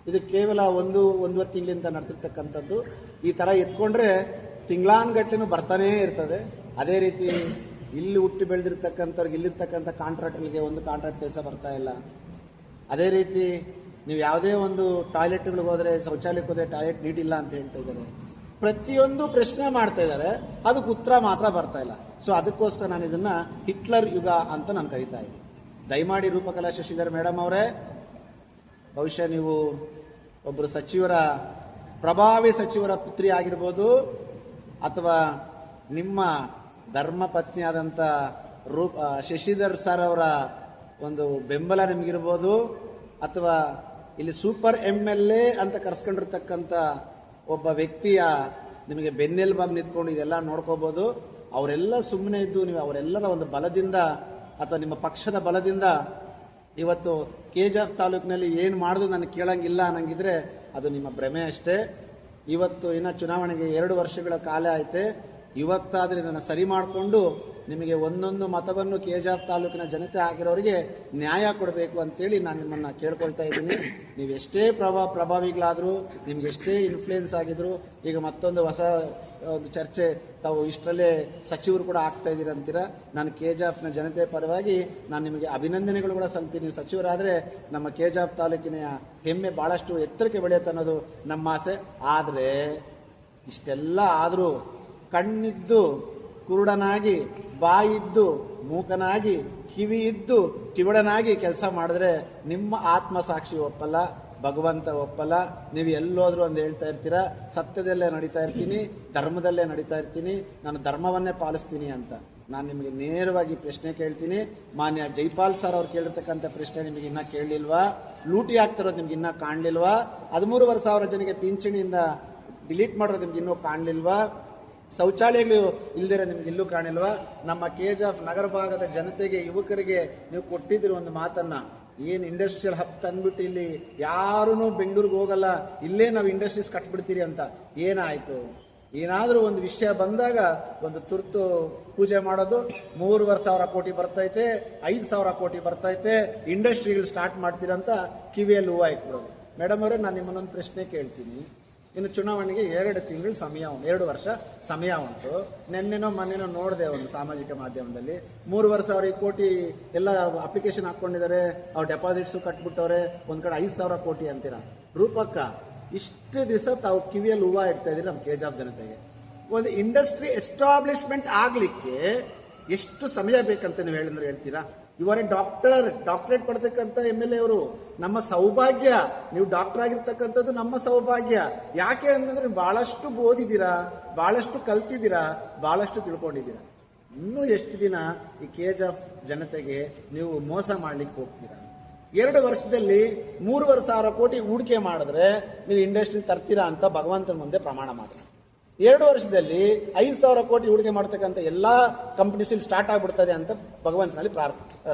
ಇದು ಕೇವಲ 1-1.5 ತಿಂಗಳಿಂದ ನಡೆದಿರ್ತಕ್ಕಂಥದ್ದು. ಈ ಥರ ಎತ್ಕೊಂಡ್ರೆ ತಿಂಗಳಾನ್ಗಟ್ಲೆನೂ ಬರ್ತಾನೇ ಇರ್ತದೆ. ಅದೇ ರೀತಿ ಇಲ್ಲಿ ಹುಟ್ಟಿ ಬೆಳೆದಿರ್ತಕ್ಕಂಥವ್ರಿಗೆ ಇಲ್ಲಿರ್ತಕ್ಕಂಥ ಕಾಂಟ್ರಾಕ್ಟ್ಗಳಿಗೆ ಒಂದು ಕಾಂಟ್ರಾಕ್ಟ್ ಕೆಲಸ ಬರ್ತಾ ಇಲ್ಲ. ಅದೇ ರೀತಿ ನೀವು ಯಾವುದೇ ಒಂದು ಟಾಯ್ಲೆಟ್ಗಳಿಗೆ ಹೋದರೆ, ಶೌಚಾಲಯಕ್ಕೆ ಹೋದರೆ ಟಾಯ್ಲೆಟ್ ನೀಡಿಲ್ಲ ಅಂತ ಹೇಳ್ತಾ ಇದ್ದಾರೆ. ಪ್ರತಿಯೊಂದು ಪ್ರಶ್ನೆ ಮಾಡ್ತಾ ಇದ್ದಾರೆ, ಅದಕ್ಕೆ ಉತ್ತರ ಮಾತ್ರ ಬರ್ತಾ ಇಲ್ಲ. ಸೊ ಅದಕ್ಕೋಸ್ಕರ ನಾನು ಇದನ್ನು ಹಿಟ್ಲರ್ ಯುಗ ಅಂತ ನಾನು ಕರಿತಾ ಇದ್ದೀನಿ. ದಯಮಾಡಿ ರೂಪಕಲಾ ಶಶಿಧರ್ ಮೇಡಮ್ ಅವರೇ, ಬಹುಶಃ ನೀವು ಒಬ್ಬರು ಪ್ರಭಾವಿ ಸಚಿವರ ಪುತ್ರಿ ಆಗಿರ್ಬೋದು, ಅಥವಾ ನಿಮ್ಮ ಧರ್ಮ ಪತ್ನಿಯಾದಂಥ ಶಶಿಧರ್ ಸರ್ ಅವರ ಒಂದು ಬೆಂಬಲ ನಿಮಗಿರ್ಬೋದು, ಅಥವಾ ಇಲ್ಲಿ ಸೂಪರ್ MLA ಅಂತ ಕರೆಸ್ಕೊಂಡಿರ್ತಕ್ಕಂಥ ಒಬ್ಬ ವ್ಯಕ್ತಿಯ ನಿಮಗೆ ಬೆನ್ನೆಲುಬಾಗಿ ನಿಂತ್ಕೊಂಡು ಇದೆಲ್ಲ ನೋಡ್ಕೋಬೋದು. ಅವರೆಲ್ಲ ಸುಮ್ಮನೆ ಇದ್ದು ನೀವು ಅವರೆಲ್ಲರ ಒಂದು ಬಲದಿಂದ ಅಥವಾ ನಿಮ್ಮ ಪಕ್ಷದ ಬಲದಿಂದ ಇವತ್ತು KJF ತಾಲೂಕಿನಲ್ಲಿ ಏನು ಮಾಡೋದು ನನಗೆ ಕೇಳಂಗಿಲ್ಲ ಅನ್ನಂಗಿದ್ರೆ ಅದು ನಿಮ್ಮ ಭ್ರಮೆ ಅಷ್ಟೇ. ಇವತ್ತು ಇನ್ನು ಚುನಾವಣೆಗೆ 2 ವರ್ಷಗಳ ಕಾಲ ಐತೆ. ಇವತ್ತಾದರೆ ಇದನ್ನು ಸರಿ ಮಾಡಿಕೊಂಡು ನಿಮಗೆ ಒಂದೊಂದು ಮತವನ್ನು KJF ತಾಲೂಕಿನ ಜನತೆ ಆಗಿರೋರಿಗೆ ನ್ಯಾಯ ಕೊಡಬೇಕು ಅಂತೇಳಿ ನಾನು ನಿಮ್ಮನ್ನು ಕೇಳ್ಕೊಳ್ತಾ ಇದ್ದೀನಿ. ನೀವು ಎಷ್ಟೇ ಪ್ರಭಾವಿಗಳಾದರೂ, ನಿಮ್ಗೆ ಎಷ್ಟೇ ಇನ್ಫ್ಲೂಯೆನ್ಸ್ ಆಗಿದ್ರು, ಈಗ ಮತ್ತೊಂದು ಹೊಸ ಒಂದು ಚರ್ಚೆ ತಾವು ಇಷ್ಟರಲ್ಲೇ ಸಚಿವರು ಕೂಡ ಆಗ್ತಾ ಇದ್ದೀರಂತೀರ. ನಾನು KJFನ ಜನತೆ ಪರವಾಗಿ ನಾನು ನಿಮಗೆ ಅಭಿನಂದನೆಗಳು ಕೂಡ ಸಲ್ತೀನಿ. ನೀವು ಸಚಿವರಾದರೆ ನಮ್ಮ KJF ತಾಲೂಕಿನ ಹೆಮ್ಮೆ ಭಾಳಷ್ಟು ಎತ್ತರಕ್ಕೆ ಬೆಳೆಯುತ್ತೆ ಅನ್ನೋದು ನಮ್ಮ ಆಸೆ. ಆದರೆ ಇಷ್ಟೆಲ್ಲ ಆದರೂ ಕಣ್ಣಿದ್ದು ಕುರುಡನಾಗಿ, ಬಾಯಿದ್ದು ಮೂಕನಾಗಿ, ಕಿವಿ ಇದ್ದು ಕಿವಿಡನಾಗಿ ಕೆಲಸ ಮಾಡಿದ್ರೆ ನಿಮ್ಮ ಆತ್ಮಸಾಕ್ಷಿ ಒಪ್ಪಲ್ಲ, ಭಗವಂತ ಒಪ್ಪಲ್ಲ. ನೀವು ಎಲ್ಲೋದ್ರೂ ಒಂದು ಹೇಳ್ತಾ ಇರ್ತೀರ, ಸತ್ಯದಲ್ಲೇ ನಡೀತಾ ಇರ್ತೀನಿ, ಧರ್ಮದಲ್ಲೇ ನಡೀತಾ ಇರ್ತೀನಿ, ನಾನು ಧರ್ಮವನ್ನೇ ಪಾಲಿಸ್ತೀನಿ ಅಂತ. ನಾನು ನಿಮಗೆ ನೇರವಾಗಿ ಪ್ರಶ್ನೆ ಕೇಳ್ತೀನಿ. ಮಾನ್ಯ ಜೈಪಾಲ್ ಸರ್ ಅವ್ರು ಕೇಳಿರ್ತಕ್ಕಂಥ ಪ್ರಶ್ನೆ ನಿಮಗೆ ಇನ್ನೂ ಕೇಳಲಿಲ್ವಾ? ಲೂಟಿ ಆಗ್ತಿರೋದು ನಿಮ್ಗೆ ಇನ್ನೂ ಕಾಣಲಿಲ್ವಾ? 13,500 ಜನಕ್ಕೆ ಪಿಂಚಣಿಯಿಂದ ಡಿಲೀಟ್ ಮಾಡೋದು ನಿಮ್ಗೆ ಇನ್ನೂ ಕಾಣಲಿಲ್ವಾ? ಶೌಚಾಲಯಗಳು ಇಲ್ದಿರ ನಿಮ್ಗೆ ಎಲ್ಲೂ ಕಾಣಿಲ್ವಾ? ನಮ್ಮ KGF ನಗರ ಭಾಗದ ಜನತೆಗೆ, ಯುವಕರಿಗೆ ನೀವು ಕೊಟ್ಟಿದ್ದೀರಿ ಒಂದು ಮಾತನ್ನ, ಏನು ಇಂಡಸ್ಟ್ರಿಯಲ್ ಹಬ್ ತಂದ್ಬಿಟ್ಟು ಇಲ್ಲಿ ಯಾರೂ ಬೆಂಗಳೂರಿಗೆ ಹೋಗಲ್ಲ, ಇಲ್ಲೇ ನಾವು ಇಂಡಸ್ಟ್ರೀಸ್ ಕಟ್ಬಿಡ್ತೀರಿ ಅಂತ. ಏನಾಯಿತು? ಏನಾದರೂ ಒಂದು ವಿಷಯ ಬಂದಾಗ ಒಂದು ತುರ್ತು ಪೂಜೆ ಮಾಡೋದು, 3,500 ಕೋಟಿ ಬರ್ತೈತೆ, 5,000 ಕೋಟಿ ಬರ್ತೈತೆ, ಇಂಡಸ್ಟ್ರಿಗಳು ಸ್ಟಾರ್ಟ್ ಮಾಡ್ತೀರಂತ ಕಿವಿಯಲ್ಲಿ ಹೂವು ಇಟ್ಬಿಡೋದು. ಮೇಡಮ್ ಅವರೇ, ನಾನು ನಿಮ್ಮನ್ನೊಂದು ಪ್ರಶ್ನೆ ಕೇಳ್ತೀನಿ. ಇನ್ನು ಚುನಾವಣೆಗೆ 2 ತಿಂಗಳು ಸಮಯ ಉಂಟು, 2 ವರ್ಷ ಸಮಯ ಉಂಟು. ಮೊನ್ನೆನೋ ನೋಡಿದೆ ಒಂದು ಸಾಮಾಜಿಕ ಮಾಧ್ಯಮದಲ್ಲಿ, 3,500 ಕೋಟಿ ಎಲ್ಲ ಅಪ್ಲಿಕೇಶನ್ ಹಾಕ್ಕೊಂಡಿದ್ದಾರೆ, ಅವ್ರು ಡೆಪಾಸಿಟ್ಸು ಕಟ್ಬಿಟ್ಟವ್ರೆ, ಒಂದು ಕಡೆ 5,000 ಕೋಟಿ ಅಂತೀರ. ರೂಪಕ್ಕ, ಇಷ್ಟು ದಿವಸ ತಾವು ಕಿವಿಯಲ್ಲಿ ಹೂವು ಇಡ್ತಾ ಇದ್ದೀರಿ ನಮ್ಮ KGF ಜನತೆಗೆ. ಒಂದು ಇಂಡಸ್ಟ್ರಿ ಎಸ್ಟಾಬ್ಲಿಷ್ಮೆಂಟ್ ಆಗಲಿಕ್ಕೆ ಎಷ್ಟು ಸಮಯ ಬೇಕಂತ ನೀವು ಹೇಳ್ತೀರಾ? ಇವರೇ ಡಾಕ್ಟರೇಟ್ ಪಡ್ತಕ್ಕಂಥ MLA ಅವರು. ನಮ್ಮ ಸೌಭಾಗ್ಯ, ನೀವು ಡಾಕ್ಟರ್ ಆಗಿರ್ತಕ್ಕಂಥದ್ದು ನಮ್ಮ ಸೌಭಾಗ್ಯ. ಯಾಕೆ ಅಂತಂದ್ರೆ ಭಾಳಷ್ಟು ಓದಿದ್ದೀರಾ, ಭಾಳಷ್ಟು ಕಲ್ತಿದ್ದೀರಾ, ಭಾಳಷ್ಟು ತಿಳ್ಕೊಂಡಿದ್ದೀರಾ. ಇನ್ನೂ ಎಷ್ಟು ದಿನ ಈ KGF ಜನತೆಗೆ ನೀವು ಮೋಸ ಮಾಡ್ಲಿಕ್ಕೆ ಹೋಗ್ತೀರಾ? 2 ವರ್ಷದಲ್ಲಿ 3,500 ಕೋಟಿ ಹೂಡಿಕೆ ಮಾಡಿದ್ರೆ ನೀವು ಇಂಡಸ್ಟ್ರಿ ತರ್ತೀರಾ ಅಂತ ಭಗವಂತನ ಮುಂದೆ ಪ್ರಮಾಣ ಮಾಡಿ. 2 ವರ್ಷದಲ್ಲಿ 5,000 ಕೋಟಿ ಹೂಡಿಕೆ ಮಾಡ್ತಕ್ಕಂಥ ಎಲ್ಲ ಕಂಪ್ನೀಸ್ ಸ್ಟಾರ್ಟ್ ಆಗಿಬಿಡ್ತದೆ ಅಂತ ಭಗವಂತನಲ್ಲಿ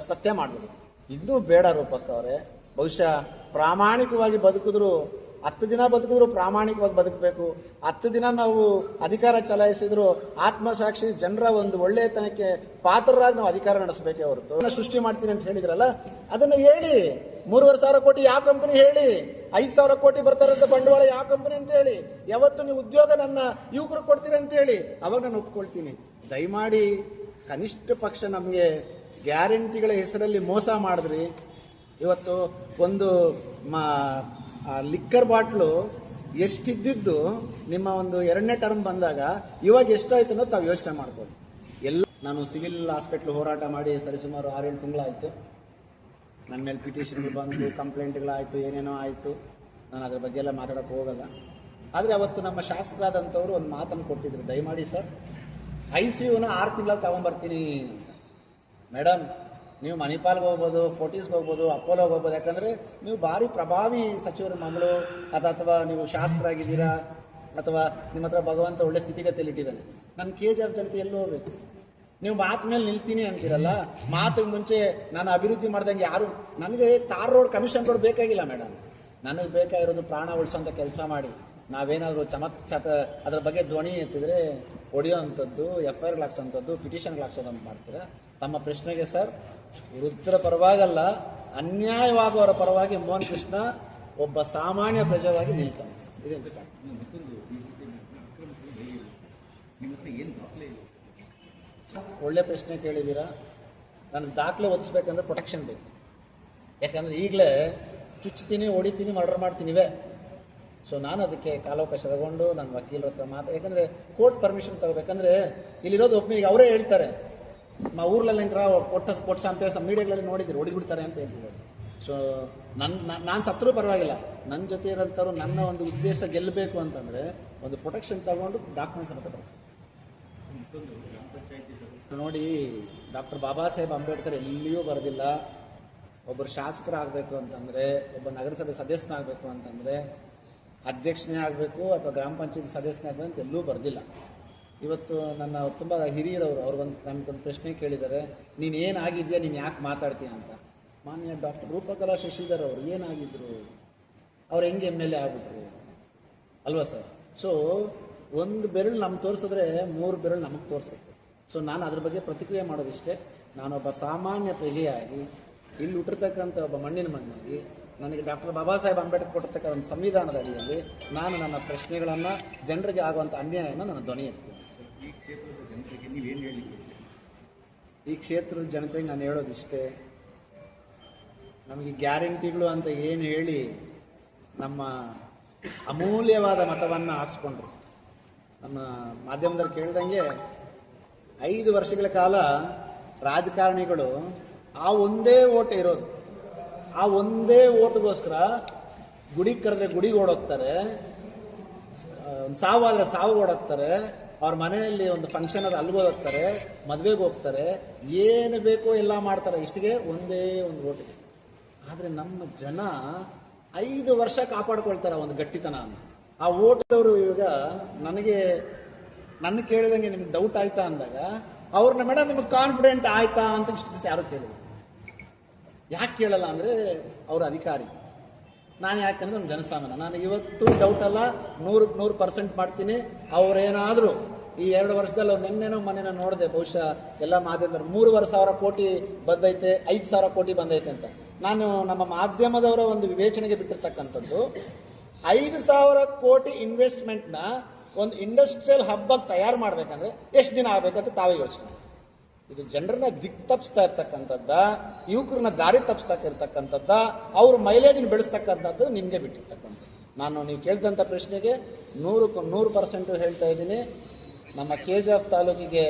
ಸತ್ಯ ಮಾಡ್ಬಿಡಿ. ಇನ್ನೂ ಬೇಡ ರೂಪಕ್ಕವರೇ. ಬಹುಶಃ ಪ್ರಾಮಾಣಿಕವಾಗಿ ಬದುಕಿದ್ರು, 10 ದಿನ ಬದುಕಿದ್ರು ಪ್ರಾಮಾಣಿಕವಾಗಿ ಬದುಕಬೇಕು. 10 ದಿನ ನಾವು ಅಧಿಕಾರ ಚಲಾಯಿಸಿದ್ರು ಆತ್ಮಸಾಕ್ಷಿ ಜನರ ಒಂದು ಒಳ್ಳೆಯತನಕ್ಕೆ ಪಾತ್ರರಾಗಿ ನಾವು ಅಧಿಕಾರ ನಡೆಸಬೇಕೇ ಹೊರತು ಸೃಷ್ಟಿ ಮಾಡ್ತೀನಿ ಅಂತ ಹೇಳಿದ್ರಲ್ಲ, ಅದನ್ನು ಹೇಳಿ. 3,500 ಕೋಟಿ ಯಾವ ಕಂಪನಿ ಹೇಳಿ? 5,000 ಕೋಟಿ ಬರ್ತಾರಂತ ಬಂಡವಾಳ ಯಾವ ಕಂಪನಿ ಅಂತ ಹೇಳಿ? ಯಾವತ್ತು ನೀವು ಉದ್ಯೋಗ ನನ್ನ ಯುವಕರು ಕೊಡ್ತೀರಿ ಅಂತ ಹೇಳಿ, ಅವಾಗ ನಾನು ಒಪ್ಕೊಳ್ತೀನಿ. ದಯಮಾಡಿ ಕನಿಷ್ಠ ಪಕ್ಷ ನಮಗೆ ಗ್ಯಾರಂಟಿಗಳ ಹೆಸರಲ್ಲಿ ಮೋಸ ಮಾಡಿದ್ರಿ. ಇವತ್ತು ಒಂದು ಲಿಕ್ಕರ್ ಬಾಟ್ಲು ಎಷ್ಟಿದ್ದು ನಿಮ್ಮ ಒಂದು 2ನೇ ಟರ್ಮ್ ಬಂದಾಗ ಇವಾಗ ಎಷ್ಟಾಯ್ತು ಅನ್ನೋದು ತಾವು ಯೋಚನೆ ಮಾಡ್ಬೋದು. ನಾನು ಸಿವಿಲ್ ಹಾಸ್ಪಿಟ್ಲ್ ಹೋರಾಟ ಮಾಡಿ ಸರಿಸುಮಾರು 6-7 ತಿಂಗಳಾಯಿತು. ನನ್ನ ಮೇಲೆ ಪಿಟಿಷನ್ಗಳು ಬಂದು, ಕಂಪ್ಲೇಂಟ್ಗಳಾಯಿತು, ಏನೇನೋ ಆಯಿತು. ನಾನು ಅದ್ರ ಬಗ್ಗೆ ಎಲ್ಲ ಮಾತಾಡೋಕ್ಕೆ ಹೋಗಲ್ಲ. ಆದರೆ ಅವತ್ತು ನಮ್ಮ ಶಾಸಕರಾದಂಥವ್ರು ಒಂದು ಮಾತನ್ನು ಕೊಟ್ಟಿದ್ರು, ದಯಮಾಡಿ ಸರ್ ICUನ 6 ತಿಂಗಳಲ್ಲಿ ತಗೊಂಬರ್ತೀನಿ ಅಂತ. ಮೇಡಮ್, ನೀವು ಮಣಿಪಾಲ್ಗೆ ಹೋಗ್ಬೋದು, ಫೋರ್ಟಿಸ್ಗೆ ಹೋಗ್ಬೋದು, ಅಪೋಲೋಗೆ ಹೋಗ್ಬೋದು. ಯಾಕಂದರೆ ನೀವು ಭಾರಿ ಪ್ರಭಾವಿ ಸಚಿವರ ಮಗಳು, ಅಥವಾ ನೀವು ಶಾಸಕರಾಗಿದ್ದೀರಾ, ಅಥವಾ ನಿಮ್ಮ ಹತ್ರ ಭಗವಂತ ಒಳ್ಳೆ ಸ್ಥಿತಿಗತಿಯಲ್ಲಿ ಇಟ್ಟಿದ್ದಾನೆ. ನನ್ನ KGF ಜನತೆ ಎಲ್ಲೂ ಹೋಗ್ಬೇಕು. ನೀವು ಮಾತು ಮೇಲೆ ನಿಲ್ತೀನಿ ಅಂತೀರಲ್ಲ, ಮಾತಿಗೆ ಮುಂಚೆ ನಾನು ಅಭಿವೃದ್ಧಿ ಮಾಡ್ದಂಗೆ ಯಾರು ನನಗೆ ತಾರ್ ರೋಡ್, ಕಮಿಷನ್ ರೋಡ್ ಬೇಕಾಗಿಲ್ಲ ಮೇಡಮ್. ನನಗೆ ಬೇಕಾಗಿರೋದು ಪ್ರಾಣ ಉಳಿಸೋಂಥ ಕೆಲಸ ಮಾಡಿ. ನಾವೇನಾದರೂ ಅದ್ರ ಬಗ್ಗೆ ಧ್ವನಿ ಎತ್ತಿದ್ರೆ ಹೊಡೆಯೋ ಅಂಥದ್ದು, FIR ಹಾಕ್ಸೋಂಥದ್ದು, ಪಿಟಿಷನ್ಗಳು ಹಾಕ್ಸೋದಂತ ಮಾಡ್ತೀರಾ. ತಮ್ಮ ಪ್ರಶ್ನೆಗೆ ಸರ್, ವೃದ್ಧರ ಪರವಾಗಲ್ಲ, ಅನ್ಯಾಯವಾದವರ ಪರವಾಗಿ ಮೋಹನ್ ಕೃಷ್ಣ ಒಬ್ಬ ಸಾಮಾನ್ಯ ಪ್ರಜೆಯಾಗಿ ನಿಲ್ತಾನೆ ಸರ್. ಇದೇನು ಸ್ಟಾರ್ಟ್. ಒಳ್ಳೆ ಪ್ರಶ್ನೆ ಕೇಳಿದ್ದೀರಾ. ನನಗೆ ದಾಖಲೆ ಓದಿಸ್ಬೇಕಂದ್ರೆ ಪ್ರೊಟೆಕ್ಷನ್ ಬೇಕು. ಯಾಕಂದರೆ ಈಗಲೇ ಚುಚ್ತೀನಿ, ಹೊಡಿತೀನಿ, ಮರ್ಡರ್ ಮಾಡ್ತೀನಿವೆ. ಸೊ ನಾನು ಅದಕ್ಕೆ ಕಾಲಾವಕಾಶ ತಗೊಂಡು ನನ್ನ ವಕೀಲರ ಹತ್ರ ಯಾಕಂದರೆ ಕೋರ್ಟ್ ಪರ್ಮಿಷನ್ ತಗೋಬೇಕಂದ್ರೆ ಇಲ್ಲಿರೋದು ಒಬ್ಬನಿಗೆ ಅವರೇ ಹೇಳ್ತಾರೆ, ಊರ್ಲೆಲ್ಲ ಕೊಟ್ಟು ಸಂಪೇಸ್ ಮೀಡಿಯಾಗಳಲ್ಲಿ ನೋಡಿದ್ರು ಹೊಡಿದ್ಬಿಡ್ತಾರೆ ಅಂತ ಹೇಳ್ತಿದ್ದಾರೆ. ಸೊ ನಾನು ಸತ್ತರೂ ಪರವಾಗಿಲ್ಲ, ನನ್ನ ಜೊತೆ ಇರೋಂಥವ್ರು ನನ್ನ ಒಂದು ಉದ್ದೇಶ ಗೆಲ್ಲಬೇಕು ಅಂತಂದರೆ ಒಂದು ಪ್ರೊಟೆಕ್ಷನ್ ತಗೊಂಡು ಡಾಕ್ಯುಮೆಂಟ್ಸ್ ಅಂತ ಬರ್ತಾರೆ. ನೋಡಿ, ಡಾಕ್ಟರ್ ಬಾಬಾ ಸಾಹೇಬ್ ಅಂಬೇಡ್ಕರ್ ಎಲ್ಲಿಯೂ ಬರೆದಿಲ್ಲ ಒಬ್ಬರು ಶಾಸಕರಾಗಬೇಕು ಅಂತಂದರೆ, ಒಬ್ಬ ನಗರಸಭೆ ಸದಸ್ಯನಾಗಬೇಕು ಅಂತಂದರೆ ಅಧ್ಯಕ್ಷನೇ ಆಗಬೇಕು ಅಥವಾ ಗ್ರಾಮ ಪಂಚಾಯತ್ ಸದಸ್ಯನೇ ಆಗಬೇಕು ಅಂತ ಎಲ್ಲೂ ಬರೆದಿಲ್ಲ. ಇವತ್ತು ನನ್ನ ತುಂಬ ಹಿರಿಯರವರು ನಮಗೊಂದು ಪ್ರಶ್ನೆ ಕೇಳಿದ್ದಾರೆ, ನೀನು ಏನಾಗಿದ್ಯಾ, ನೀನು ಯಾಕೆ ಮಾತಾಡ್ತೀಯ ಅಂತ. ಮಾನ್ಯ ಡಾಕ್ಟರ್ ರೂಪಕಲಾ ಶಶಿಧರ್ ಅವರು ಏನಾಗಿದ್ದರು, ಅವ್ರು ಹೆಂಗೆ MLA ಆಗ್ಬಿಟ್ರು ಅಲ್ವಾ ಸರ್? ಸೊ ಒಂದು ಬೆರಳು ನಮ್ಗೆ ತೋರಿಸಿದ್ರೆ 3 ಬೆರಳು ನಮಗೆ ತೋರಿಸುತ್ತೆ. ಸೊ ನಾನು ಅದ್ರ ಬಗ್ಗೆ ಪ್ರತಿಕ್ರಿಯೆ ಮಾಡೋದಿಷ್ಟೇ. ನಾನೊಬ್ಬ ಸಾಮಾನ್ಯ ಪ್ರಜೆಯಾಗಿ ಇಲ್ಲಿ ಹುಟ್ಟಿರ್ತಕ್ಕಂಥ ಒಬ್ಬ ಮಣ್ಣಿನ ಮಣ್ಣಾಗಿ ನನಗೆ ಡಾಕ್ಟರ್ ಬಾಬಾ ಸಾಹೇಬ್ ಅಂಬೇಡ್ಕರ್ ಕೊಟ್ಟಿರ್ತಕ್ಕಂಥ ಒಂದು ಸಂವಿಧಾನದ ಅಡಿಯಲ್ಲಿ ನಾನು ನನ್ನ ಪ್ರಶ್ನೆಗಳನ್ನು, ಜನರಿಗೆ ಆಗುವಂಥ ಅನ್ಯಾಯನ ನನ್ನ ಧ್ವನಿ ಎತ್ತೀನಿ. ಈ ಕ್ಷೇತ್ರದ ಜನತೆಗೆ ನಾನು ಹೇಳೋದಿಷ್ಟೇ, ನಮಗೆ ಗ್ಯಾರಂಟಿಗಳು ಅಂತ ಏನು ಹೇಳಿ ನಮ್ಮ ಅಮೂಲ್ಯವಾದ ಮತವನ್ನು ಹಾಕ್ಸ್ಕೊಂಡ್ರು. ನಮ್ಮ ಮಾಧ್ಯಮದಲ್ಲಿ ಕೇಳ್ದಂಗೆ 5 ವರ್ಷಗಳ ಕಾಲ ರಾಜಕಾರಣಿಗಳು ಆ ಒಂದೇ ಓಟ್ ಇರೋದು, ಆ ಒಂದೇ ಓಟ್ಗೋಸ್ಕರ ಗುಡಿಗೆ ಕರೆದ್ರೆ ಗುಡಿಗೆ ಓಡೋಗ್ತಾರೆ, ಒಂದು ಸಾವಾದರೆ ಸಾವಿಗೆ ಓಡೋಗ್ತಾರೆ, ಅವ್ರ ಮನೆಯಲ್ಲಿ ಒಂದು ಫಂಕ್ಷನ್ ಅದು ಅಲ್ಲಿಗೆ ಹೋಗ್ತಾರೆ, ಮದುವೆಗೆ ಹೋಗ್ತಾರೆ, ಏನು ಬೇಕೋ ಎಲ್ಲ ಮಾಡ್ತಾರೆ, ಇಷ್ಟಿಗೆ ಒಂದೇ ಒಂದು ಓಟಿಗೆ. ಆದರೆ ನಮ್ಮ ಜನ 5 ವರ್ಷ ಕಾಪಾಡ್ಕೊಳ್ತಾರೆ ಒಂದು ಗಟ್ಟಿತನ. ಆ ಓಟ್ದವರು ಇವಾಗ ನನಗೆ ನನ್ನ ಕೇಳಿದಂಗೆ ನಿಮ್ಗೆ ಡೌಟ್ ಆಯ್ತಾ ಅಂದಾಗ ಅವ್ರನ್ನ ಮೇಡಮ್ ನಿಮಗೆ ಕಾನ್ಫಿಡೆಂಟ್ ಆಯ್ತಾ ಅಂತ ಇಷ್ಟು ದಿವಸ ಯಾರು ಕೇಳಿದ್ರು. ಯಾಕೆ ಕೇಳಲ್ಲ ಅಂದರೆ ಅವ್ರ ಅಧಿಕಾರಿ, ನಾನು ಯಾಕಂದ್ರೆ ನನ್ನ ಜನಸಾಮಾನ್ಯ. ನಾನು ಇವತ್ತು ಡೌಟ್ ಅಲ್ಲ, 100% ಮಾಡ್ತೀನಿ. ಅವರೇನಾದರೂ ಈ 2 ವರ್ಷದಲ್ಲಿ ಅವ್ರು ನಿನ್ನೆನೋ ಮೊನ್ನೆನೋ ನೋಡಿದೆ, ಬಹುಶಃ ಎಲ್ಲ ಮಾಧ್ಯಮದವರು 3,500 ಕೋಟಿ ಬಂದೈತೆ, 5,000 ಕೋಟಿ ಬಂದೈತೆ ಅಂತ. ನಾನು ನಮ್ಮ ಮಾಧ್ಯಮದವರ ಒಂದು ವಿವೇಚನೆಗೆ ಬಿಟ್ಟಿರ್ತಕ್ಕಂಥದ್ದು, 5,000 ಕೋಟಿ ಇನ್ವೆಸ್ಟ್ಮೆಂಟ್ನ ಒಂದು ಇಂಡಸ್ಟ್ರಿಯಲ್ ಹಬ್ಬಕ್ಕೆ ತಯಾರು ಮಾಡಬೇಕಂದ್ರೆ ಎಷ್ಟು ದಿನ ಆಗಬೇಕಂತ ತಾವೇ ಯೋಚನೆ. ಇದು ಜನರನ್ನ ದಿಕ್ ತಪ್ಪಿಸ್ತಾ ಇರ್ತಕ್ಕಂಥದ್ದ, ಯುವಕರನ್ನ ದಾರಿ ತಪ್ಪಿಸ್ತಾ ಇರ್ತಕ್ಕಂಥದ್ದ, ಅವ್ರ ಮೈಲೇಜ್ ಬೆಳೆಸ್ತಕ್ಕಂಥದ್ದು ನಿಮಗೆ ಬಿಟ್ಟಿರ್ತಕ್ಕಂಥದ್ದು. ನಾನು ನೀವು ಕೇಳಿದಂಥ ಪ್ರಶ್ನೆಗೆ 100% ಹೇಳ್ತಾ ಇದ್ದೀನಿ. ನಮ್ಮ KGF ತಾಲೂಕಿಗೆ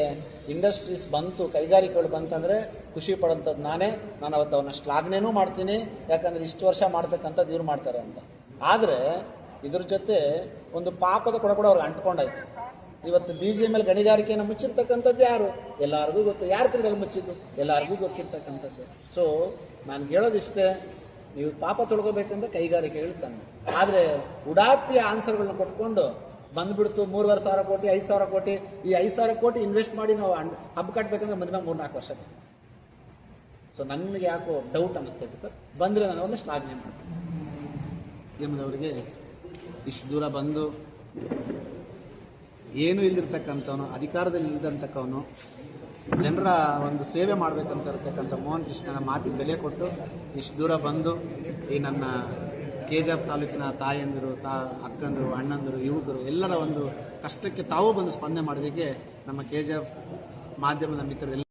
ಇಂಡಸ್ಟ್ರೀಸ್ ಬಂತು, ಕೈಗಾರಿಕೆಗಳು ಬಂತಂದರೆ ಖುಷಿ ಪಡೋಂಥದ್ದು ನಾನೇ. ನಾನು ಅವತ್ತು ಅವನ್ನ ಶ್ಲಾಘನೆಯೂ ಮಾಡ್ತೀನಿ, ಯಾಕಂದರೆ ಇಷ್ಟು ವರ್ಷ ಮಾಡ್ತಕ್ಕಂಥದ್ದು ಇವ್ರು ಮಾಡ್ತಾರೆ ಅಂತ. ಆದರೆ ಇದ್ರ ಜೊತೆ ಒಂದು ಪಾಪದ ಕೂಡ ಅವ್ರಿಗೆ ಅಂಟ್ಕೊಂಡಾಯ್ತು. ಇವತ್ತು BGML ಗಣಿಗಾರಿಕೆಯನ್ನು ಮುಚ್ಚಿರ್ತಕ್ಕಂಥದ್ದು ಯಾರು? ಎಲ್ಲರಿಗೂ ಗೊತ್ತು. ಯಾರು ಕಡೆಯಲ್ಲಿ ಮುಚ್ಚಿದ್ದು? ಎಲ್ಲರಿಗೂ ಗೊತ್ತಿರ್ತಕ್ಕಂಥದ್ದು. ಸೊ ನಾನು ಹೇಳೋದಿಷ್ಟೇ, ನೀವು ಪಾಪ ತೊಳ್ಕೋಬೇಕಂದ್ರೆ ಕೈಗಾರಿಕೆಗಳು ತಂದು, ಆದರೆ ಉಡಾಪಿಯ ಆನ್ಸರ್ಗಳನ್ನ ಕೊಟ್ಕೊಂಡು ಬಂದುಬಿಡ್ತು 3,500 ಕೋಟಿ 5,000 ಕೋಟಿ. ಈ 5,000 ಕೋಟಿ ಇನ್ವೆಸ್ಟ್ ಮಾಡಿ ನಾವು ಹಬ್ಬ ಕಟ್ಟಬೇಕಂದ್ರೆ ಮಿನಿಮಮ್ 3-4 ವರ್ಷ. ಸೊ ನನಗೆ ಯಾಕೋ ಡೌಟ್ ಅನ್ನಿಸ್ತೈತೆ ಸರ್. ಬಂದರೆ ನಾನು ಅವ್ರನ್ನ ಶ್ಲಾಘನೆ ಮಾಡ್ತೀನಿ. ನಿಮ್ಮದವರಿಗೆ ಇಷ್ಟು ದೂರ ಬಂದು ಏನೂ ಇಲ್ದಿರ್ತಕ್ಕಂಥವನು, ಅಧಿಕಾರದಲ್ಲಿ ಇಲ್ದಂತಕ್ಕವನು, ಜನರ ಒಂದು ಸೇವೆ ಮಾಡಬೇಕಂತ ಇರ್ತಕ್ಕಂಥ ಮೋಹನ್ ಕೃಷ್ಣನ ಮಾತಿಗೆ ಬೆಲೆ ಕೊಟ್ಟು ಇಷ್ಟು ದೂರ ಬಂದು ಈ ನನ್ನ KGF ತಾಲೂಕಿನ ತಾಯಂದಿರು, ಅಕ್ಕಂದರು, ಅಣ್ಣಂದರು, ಯುವಕರು ಎಲ್ಲರ ಒಂದು ಕಷ್ಟಕ್ಕೆ ತಾವು ಬಂದು ಸ್ಪಂದನೆ ಮಾಡೋದಕ್ಕೆ ನಮ್ಮ KGF ಮಾಧ್ಯಮದ ಮಿತ್ರರೆಲ್ಲ